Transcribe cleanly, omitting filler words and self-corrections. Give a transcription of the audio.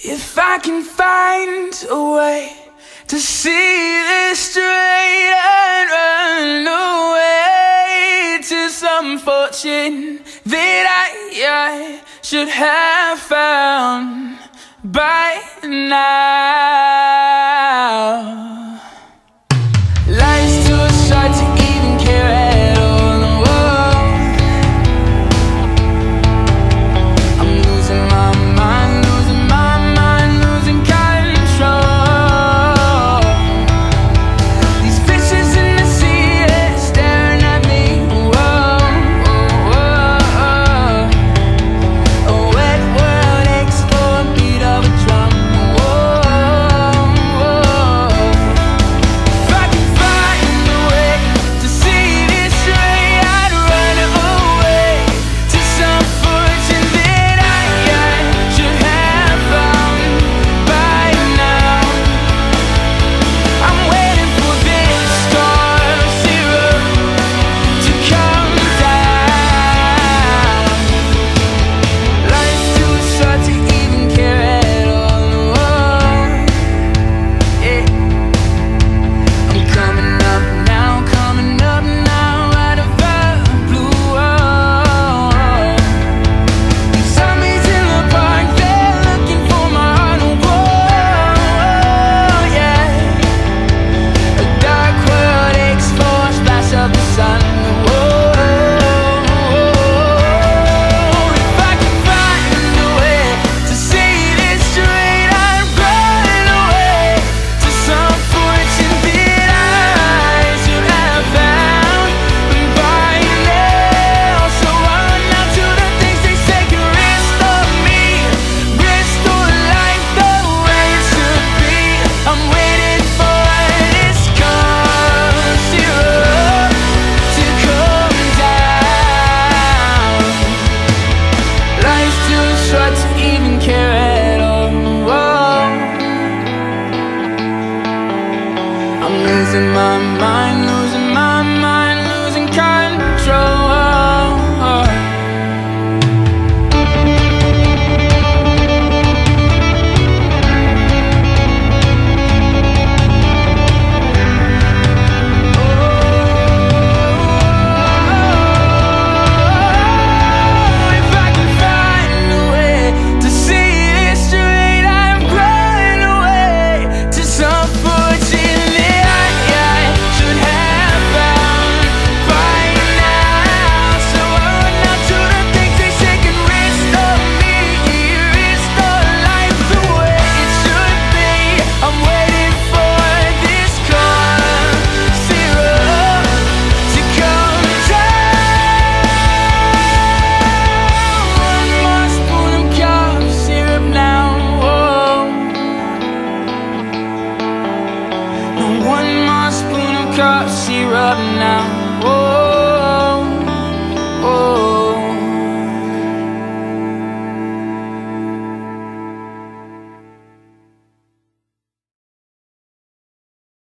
If I can find a way to see this straight and run away to some fortune that I should have found by now. Life's too short to even care at all. I'm losing my mind, losing my mind, losing control. These fishes in the sea, they're staring at me. Whoa, whoa, whoa. A wet world aches for a beat of a drum. Whoa, whoa. If I can find a way to see this straight, I'd run away to some fortune that I should have found by now. I'm waiting for this storm syrup to come down. Life's too short to even care at all. Yeah. I'm coming up now out of the blue world. These zombies in the park, they're looking for my heart. Whoa, yeah. A dark world aches for a splash of the sun. Whoa, if I can find a way to see this straight, I'd run away to some fortune that I should have found by now. So I run out to the things they say can restore me, restore life the way it should be. I'm waiting for this cold syrup to come down. Life's too short to even care at all. I'm losing my mind, losing my mind, losing control. If I can find a way to see this straight, I'm running away to some fortune that I should have found by now. So I run out to the things they say can restore me, restore life the way it should be. I'm waiting for this cold syrup to come down. One more spoon of cough syrup now. One more spoon of cough syrup now.